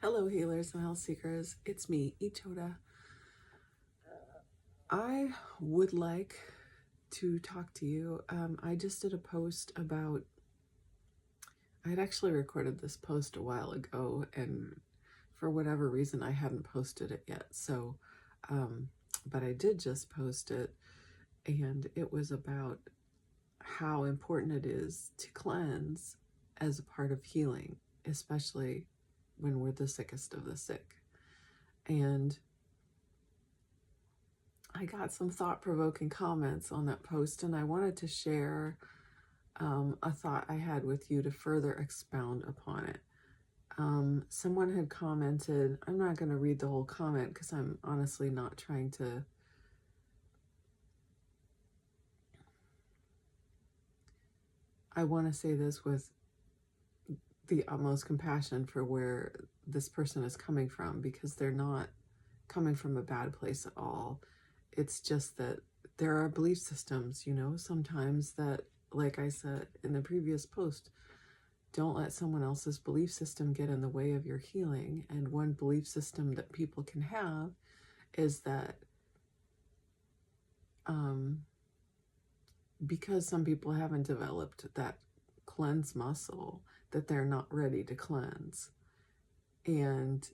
Hello, healers and health seekers. It's me, Ichoda. I would like to talk to you. I just did a post about, I had actually recorded this post a while ago, and for whatever reason, I hadn't posted it yet. So, but I did just post it, and it was about how important it is to cleanse as a part of healing, especially when we're the sickest of the sick. And I got some thought-provoking comments on that post, and I wanted to share a thought I had with you to further expound upon it. Someone had commented, I'm not going to read the whole comment because I'm honestly not trying to I want to say this with the utmost compassion for where this person is coming from, because they're not coming from a bad place at all. It's just that there are belief systems, sometimes that, like I said in the previous post, don't let someone else's belief system get in the way of your healing. And one belief system that people can have is that because some people haven't developed that cleanse muscle, that they're not ready to cleanse. And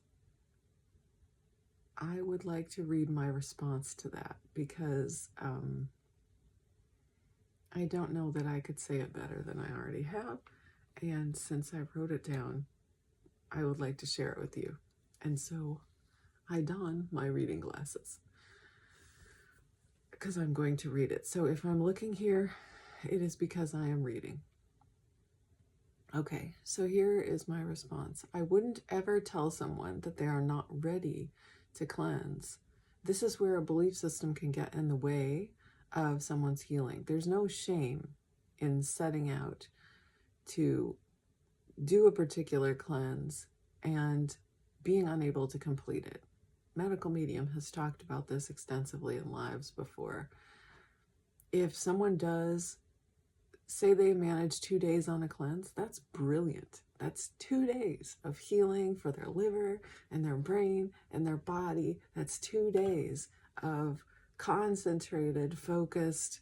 I would like to read my response to that, because I don't know that I could say it better than I already have. And since I wrote it down, I would like to share it with you. And so I don my reading glasses because I'm going to read it. So if I'm looking here, it is because I am reading. Okay, so here is my response. I wouldn't ever tell someone that they are not ready to cleanse. This is where a belief system can get in the way of someone's healing. There's no shame in setting out to do a particular cleanse and being unable to complete it. Medical Medium has talked about this extensively in lives before. If someone does say they manage 2 days on a cleanse, that's brilliant. That's 2 days of healing for their liver and their brain and their body. That's 2 days of concentrated, focused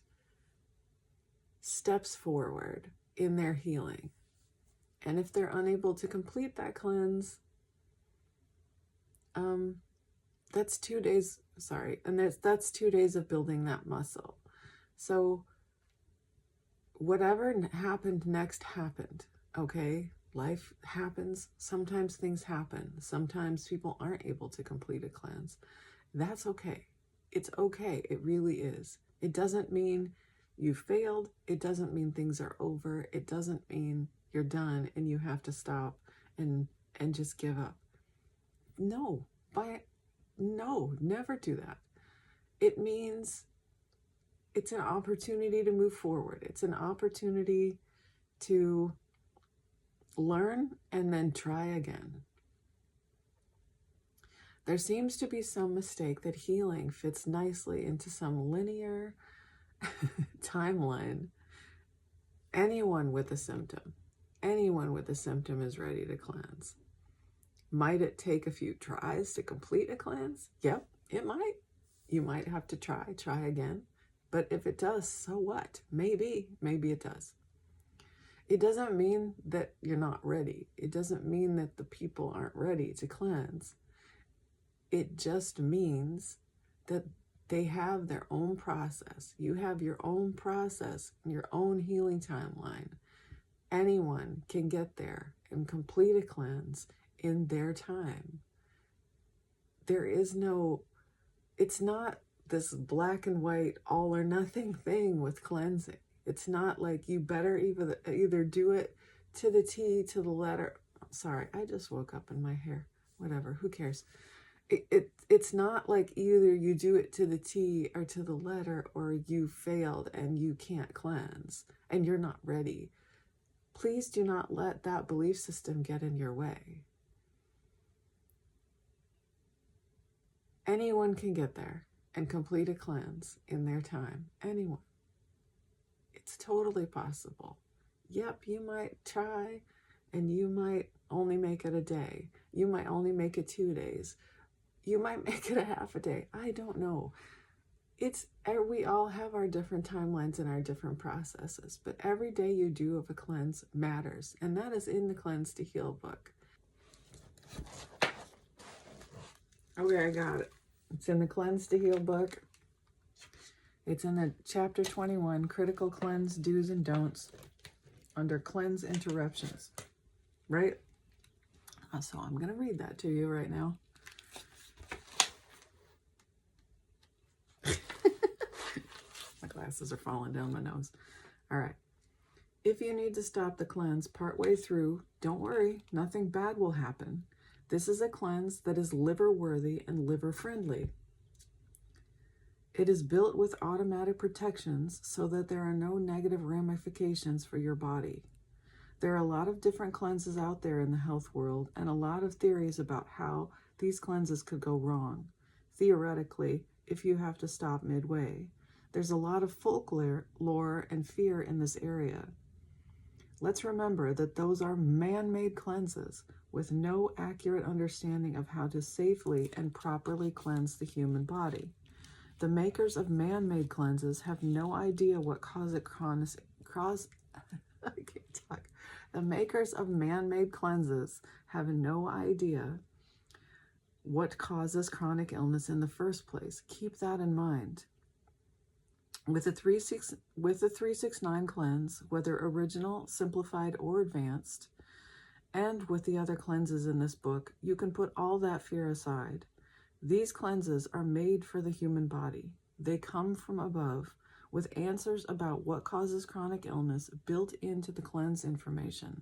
steps forward in their healing. And if they're unable to complete that cleanse, that's 2 days, and that's 2 days of building that muscle. So whatever happened next happened, okay? Life happens. Sometimes things happen. Sometimes people aren't able to complete a cleanse. That's okay. It's okay. It really is. It doesn't mean you failed. It doesn't mean things are over. It doesn't mean you're done and you have to stop and just give up. No, never do that. It means it's an opportunity to move forward. It's an opportunity to learn and then try again. There seems to be some mistake that healing fits nicely into some linear timeline. Anyone with a symptom is ready to cleanse. Might it take a few tries to complete a cleanse? Yep, it might. You might have to try again. But if it does, so what? Maybe it does. It doesn't mean that you're not ready. It doesn't mean that the people aren't ready to cleanse. It just means that they have their own process. You have your own process, your own healing timeline. Anyone can get there and complete a cleanse in their time. There is no, it's not this black and white all or nothing thing with cleansing. It's not like you better either do it to the T, to the letter. Sorry, I just woke up in my hair. Whatever, who cares? It's not like either you do it to the T or to the letter, or you failed and you can't cleanse and you're not ready. Please do not let that belief system get in your way. Anyone can get there and complete a cleanse in their time. Anyone. It's totally possible. Yep, you might try and you might only make it a day. You might only make it 2 days. You might make it a half a day. I don't know. We all have our different timelines and our different processes, but every day you do of a cleanse matters, and that is in the Cleanse to Heal book. Okay, I got it. It's in the Cleanse to Heal book. It's in the chapter 21, Critical Cleanse Do's and Don'ts, under Cleanse Interruptions, right? So I'm going to read that to you right now. My glasses are falling down my nose. All right. If you need to stop the cleanse partway through, don't worry, nothing bad will happen. This is a cleanse that is liver-worthy and liver-friendly. It is built with automatic protections so that there are no negative ramifications for your body. There are a lot of different cleanses out there in the health world and a lot of theories about how these cleanses could go wrong. Theoretically, if you have to stop midway. There's a lot of folklore, lore, and fear in this area. Let's remember that those are man-made cleanses with no accurate understanding of how to safely and properly cleanse the human body. The makers of man-made cleanses have no idea what causes I can't talk. The makers of man-made cleanses have no idea what causes chronic illness in the first place. Keep that in mind. With the 369 cleanse, whether original, simplified, or advanced, and with the other cleanses in this book, you can put all that fear aside. These cleanses are made for the human body. They come from above, with answers about what causes chronic illness built into the cleanse information.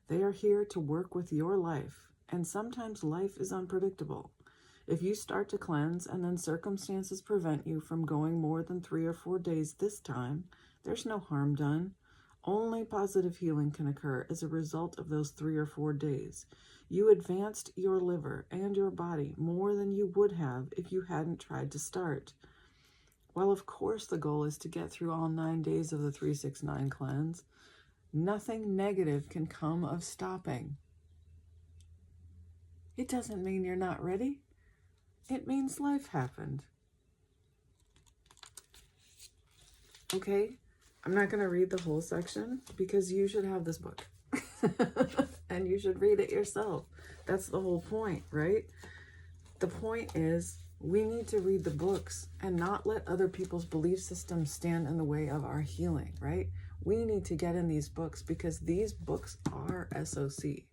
They are here to work with your life, and sometimes life is unpredictable. If you start to cleanse and then circumstances prevent you from going more than 3 or 4 days this time, there's no harm done. Only positive healing can occur as a result of those 3 or 4 days. You advanced your liver and your body more than you would have if you hadn't tried to start. While of course the goal is to get through all 9 days of the 369 cleanse, nothing negative can come of stopping. It doesn't mean you're not ready. It means life happened. Okay, I'm not going to read the whole section because you should have this book. And you should read it yourself. That's the whole point, right? The point is we need to read the books and not let other people's belief systems stand in the way of our healing, right? We need to get in these books because these books are SOC.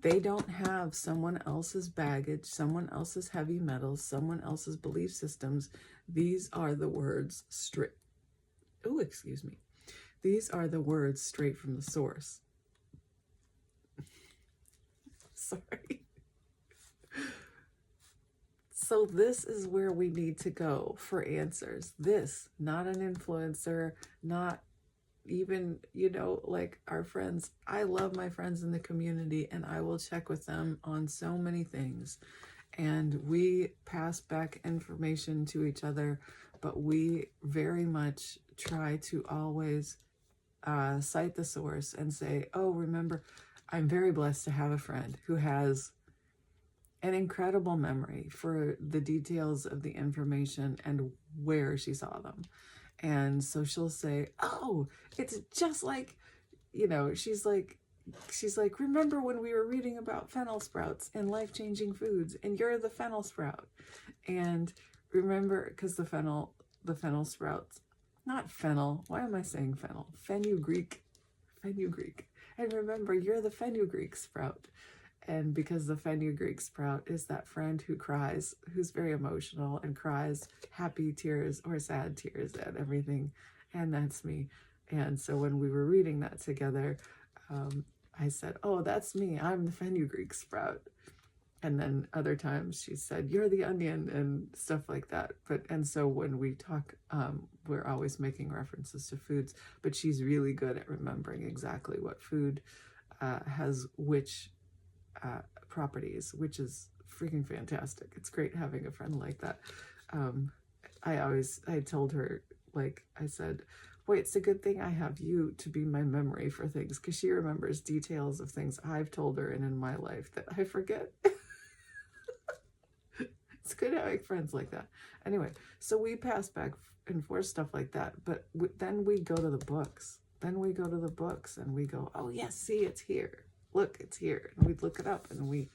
They don't have someone else's baggage, someone else's heavy metals, someone else's belief systems. These are the words straight. Oh, excuse me. These are the words straight from the source. Sorry. So this is where we need to go for answers. This, not an influencer, not even, like our friends. I love my friends in the community and I will check with them on so many things. And we pass back information to each other, but we very much try to always cite the source and say, oh, remember, I'm very blessed to have a friend who has an incredible memory for the details of the information and where she saw them. And so she'll say, oh, it's just like, she's like, remember when we were reading about fennel sprouts and life-changing foods, and you're the fennel sprout. And remember, because the fennel sprouts, not fennel, why am I saying fennel? Fenugreek. And remember, you're the fenugreek sprout. And because the fenugreek sprout is that friend who cries, who's very emotional and cries happy tears or sad tears at everything. And that's me. And so when we were reading that together, I said, oh, that's me. I'm the fenugreek sprout. And then other times she said, you're the onion and stuff like that. And so when we talk, we're always making references to foods, but she's really good at remembering exactly what food has which properties, which is freaking fantastic. It's great having a friend like that. I told her, like I said, Boy, it's a good thing I have you to be my memory for things, because she remembers details of things I've told her and in my life that I forget. It's good having friends like that. Anyway, so we pass back and forth stuff like that, but then we go to the books. Then we go to the books and we go, oh yes, see, it's here. Look, it's here. And we'd look it up, and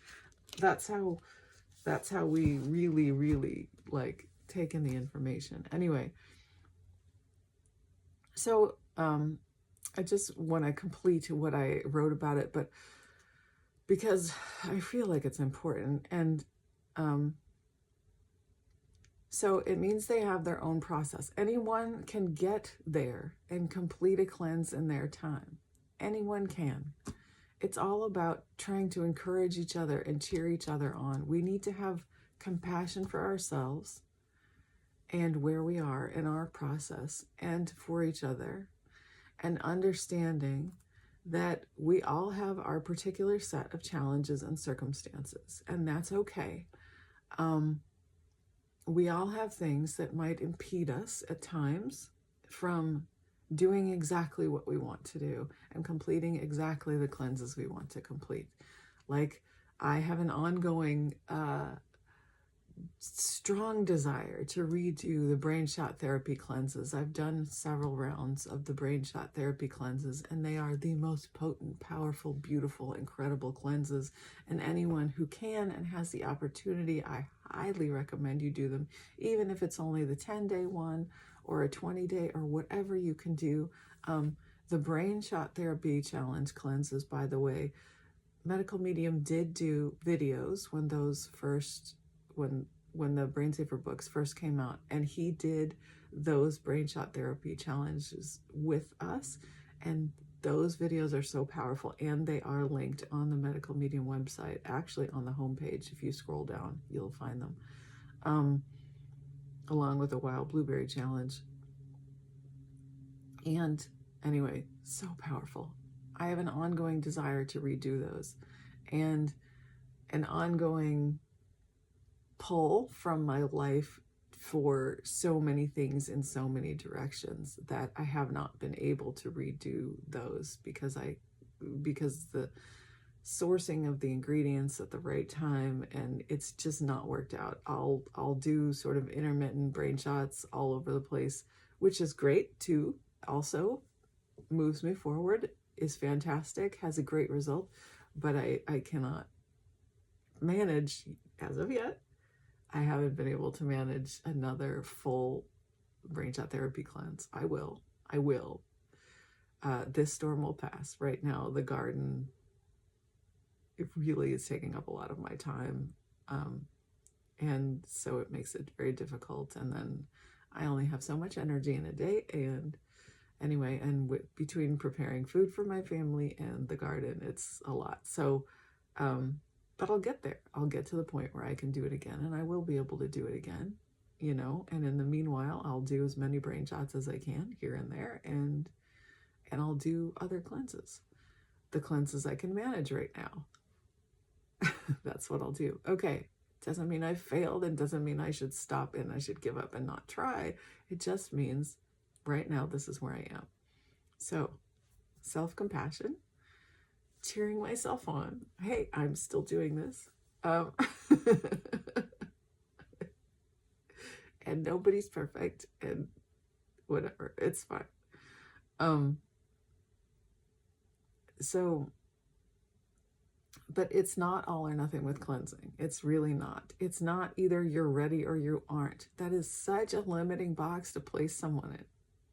that's how we really, really like take in the information. Anyway, so I just want to complete what I wrote about it, but because I feel like it's important. And so it means they have their own process. Anyone can get there and complete a cleanse in their time. Anyone can. It's all about trying to encourage each other and cheer each other on. We need to have compassion for ourselves and where we are in our process, and for each other, and understanding that we all have our particular set of challenges and circumstances, and that's okay. We all have things that might impede us at times from doing exactly what we want to do and completing exactly the cleanses we want to complete. Like, I have an ongoing strong desire to redo the brain shot therapy cleanses. I've done several rounds of the brain shot therapy cleanses, and they are the most potent, powerful, beautiful, incredible cleanses. And anyone who can and has the opportunity, I highly recommend you do them, even if it's only the 10-day one or a 20-day or whatever you can do. The brain shot therapy challenge cleanses, by the way, Medical Medium did do videos when those first, when the Brain Saver books first came out, and he did those brain shot therapy challenges with us, and those videos are so powerful, and they are linked on the Medical Medium website, actually on the homepage. If you scroll down, you'll find them, along with the Wild Blueberry Challenge. And anyway, so powerful. I have an ongoing desire to redo those, and an ongoing pull from my life for so many things in so many directions that I have not been able to redo those because the sourcing of the ingredients at the right time, and it's just not worked out. I'll do sort of intermittent brain shots all over the place, which is great too. Also moves me forward, is fantastic, has a great result, but I cannot manage, as of yet, I haven't been able to manage another full brain shot therapy cleanse. I will. This storm will pass. Right now, the garden, it really is taking up a lot of my time. And so it makes it very difficult. And then I only have so much energy in a day. And anyway, and between preparing food for my family and the garden, it's a lot. So, but I'll get there. I'll get to the point where I can do it again, and I will be able to do it again, you know, and in the meanwhile, I'll do as many brain shots as I can here and there, and I'll do other cleanses, the cleanses I can manage right now. That's what I'll do. Okay. Doesn't mean I failed, and doesn't mean I should stop and I should give up and not try. It just means right now, this is where I am. So, self-compassion, cheering myself on. Hey, I'm still doing this. And nobody's perfect, and whatever, it's fine. So, but it's not all or nothing with cleansing. It's really not. It's not either you're ready or you aren't. That is such a limiting box to place someone in.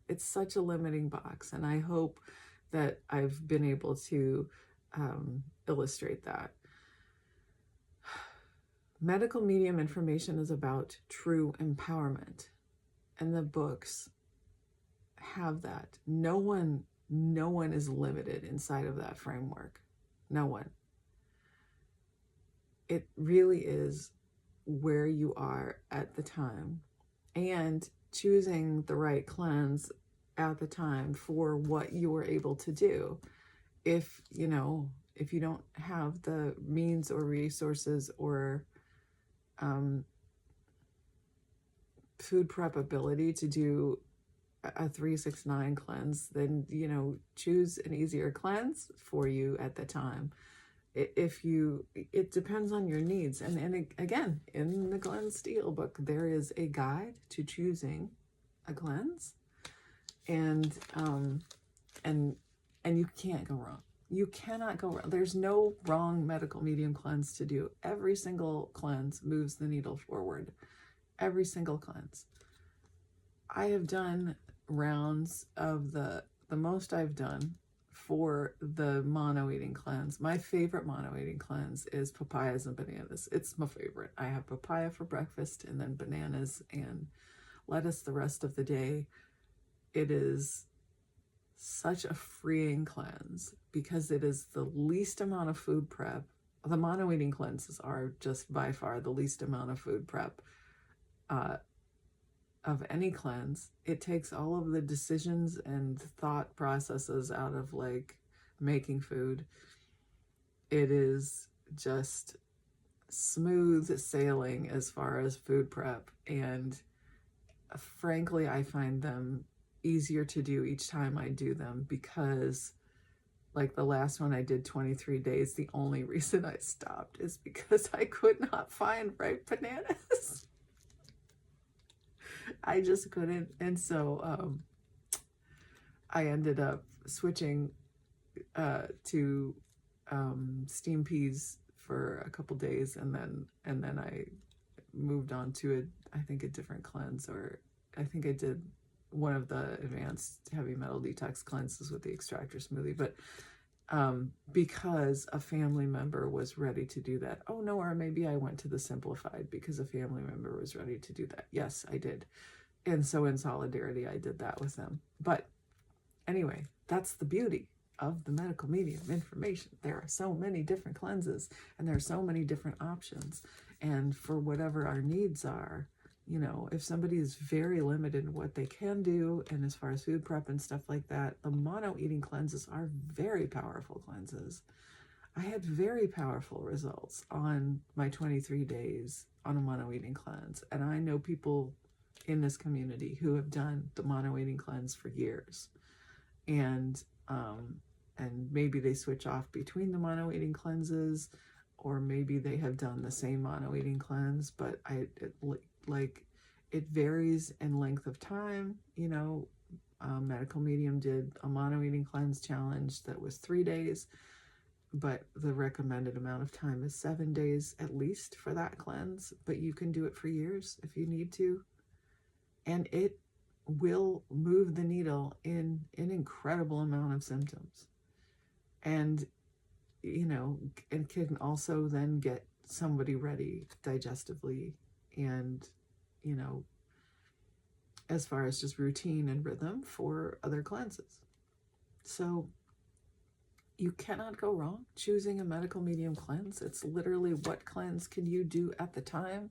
It's such a limiting box, and I hope that I've been able to illustrate that. Medical Medium information is about true empowerment, and the books have that. No one is limited inside of that framework. No one. It really is where you are at the time, and choosing the right cleanse at the time for what you are able to do. If you don't have the means or resources or food prep ability to do a 369 cleanse, then, you know, choose an easier cleanse for you at the time. If you, it depends on your needs. And again, in the Glenn Steele book, there is a guide to choosing a cleanse, and you can't go wrong. You cannot go wrong. There's no wrong medical medium cleanse to do. Every single cleanse moves the needle forward. Every single cleanse. I have done rounds of the most I've done for the mono eating cleanse. My favorite mono eating cleanse is papayas and bananas. It's my favorite. I have papaya for breakfast and then bananas and lettuce the rest of the day. It is such a freeing cleanse because it is the least amount of food prep. The mono eating cleanses are just by far the least amount of food prep of any cleanse. It takes all of the decisions and thought processes out of like making food. It is just smooth sailing as far as food prep, and frankly I find them easier to do each time I do them, because like the last one I did 23 days, the only reason I stopped is because I could not find ripe bananas. I just couldn't. And so I ended up switching to steamed peas for a couple days, and then I moved on to I think a different cleanse, or I think I did one of the advanced heavy metal detox cleanses with the extractor smoothie. But because a family member was ready to do that. Oh no, or maybe I went to the simplified because a family member was ready to do that. Yes, I did. And so in solidarity, I did that with them. But anyway, that's the beauty of the medical medium information. There are so many different cleanses, and there are so many different options. And for whatever our needs are, you know, if somebody is very limited in what they can do, and as far as food prep and stuff like that, the mono eating cleanses are very powerful cleanses. I had very powerful results on my 23 days on a mono eating cleanse. And I know people in this community who have done the mono eating cleanse for years. And maybe they switch off between the mono eating cleanses, or maybe they have done the same mono eating cleanse, but it varies in length of time. You know, Medical Medium did a mono eating cleanse challenge that was 3 days, but the recommended amount of time is 7 days at least for that cleanse. But you can do it for years if you need to, and it will move the needle in an incredible amount of symptoms. And you know, it can also then get somebody ready digestively, and you know, as far as just routine and rhythm for other cleanses. So you cannot go wrong choosing a medical medium cleanse. It's literally what cleanse can you do at the time.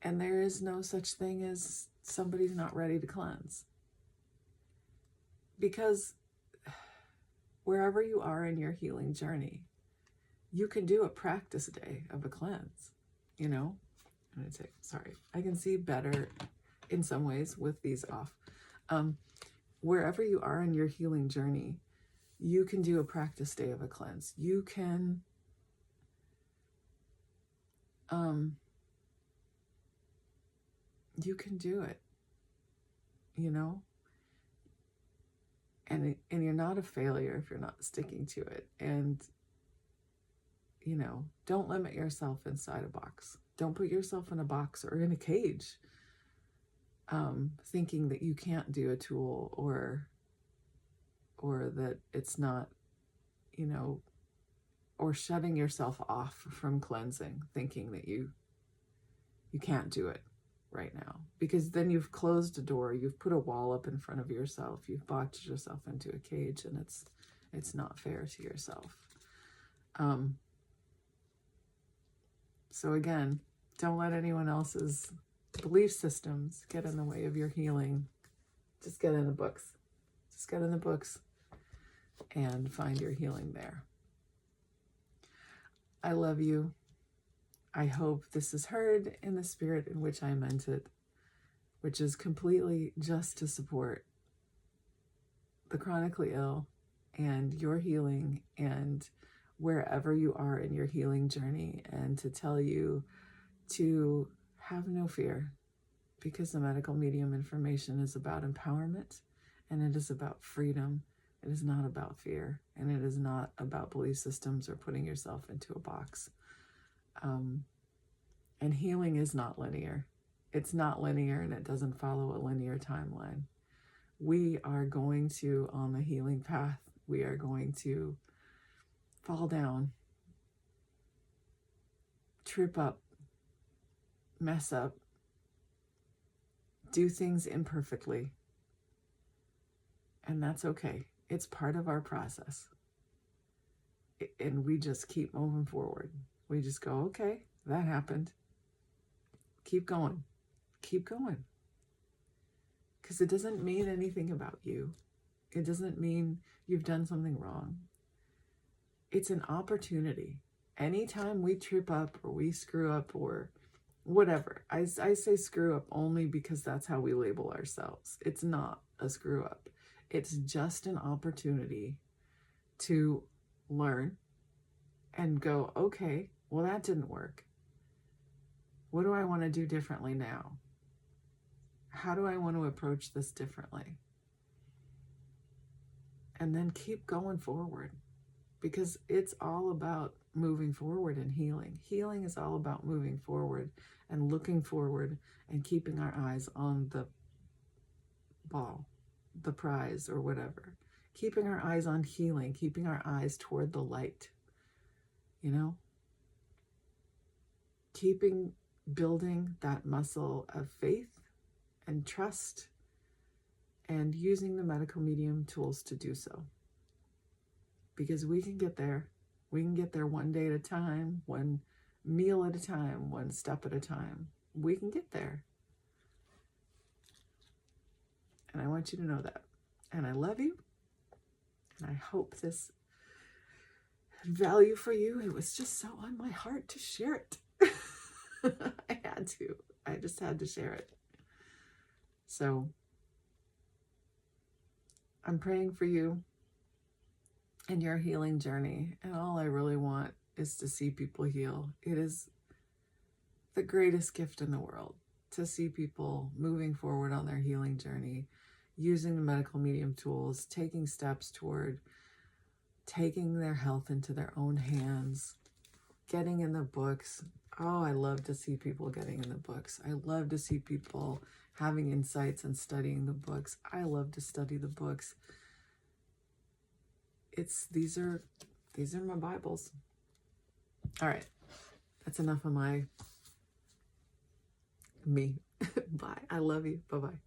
And there is no such thing as somebody's not ready to cleanse. Because wherever you are in your healing journey, you can do a practice day of a cleanse, you know? I'm going to take, sorry, I can see better in some ways with these off. Wherever you are in your healing journey, you can do a practice day of a cleanse. You can do it, you know? And you're not a failure if you're not sticking to it. And, you know, don't limit yourself inside a box. Don't put yourself in a box or in a cage, thinking that you can't do a tool, or that it's not, you know, or shutting yourself off from cleansing, thinking that you can't do it right now, because then you've closed a door, you've put a wall up in front of yourself, you've boxed yourself into a cage, and it's not fair to yourself. So again, don't let anyone else's belief systems get in the way of your healing. Just get in the books. Just get in the books and find your healing there. I love you. I hope this is heard in the spirit in which I meant it, which is completely just to support the chronically ill and your healing and wherever you are in your healing journey, and to tell you to have no fear, because the medical medium information is about empowerment and it is about freedom. It is not about fear, and it is not about belief systems or putting yourself into a box. And healing is not linear. It's not linear, and it doesn't follow a linear timeline. We are going to, on the healing path, we are going to fall down, trip up, mess up, do things imperfectly. And that's okay. It's part of our process. And we just keep moving forward. We just go, okay, that happened. Keep going. Keep going. Because it doesn't mean anything about you. It doesn't mean you've done something wrong. It's an opportunity. Anytime we trip up or we screw up or whatever, I say screw up only because that's how we label ourselves. It's not a screw up. It's just an opportunity to learn and go, okay, well, that didn't work. What do I want to do differently now? How do I want to approach this differently? And then keep going forward, because it's all about moving forward and healing. Healing is all about moving forward and looking forward and keeping our eyes on the ball, the prize, or whatever. Keeping our eyes on healing, keeping our eyes toward the light, you know? Building that muscle of faith and trust, and using the medical medium tools to do so. Because we can get there. We can get there one day at a time, one meal at a time, one step at a time. We can get there. And I want you to know that. And I love you. And I hope this had value for you. It was just so on my heart to share it. I had to. I just had to share it. So I'm praying for you in your healing journey. And all I really want is to see people heal. It is the greatest gift in the world to see people moving forward on their healing journey, using the medical medium tools, taking steps toward taking their health into their own hands, getting in the books. Oh, I love to see people getting in the books. I love to see people having insights and studying the books. I love to study the books. These are my Bibles. All right. That's enough of me. Bye. I love you. Bye-bye.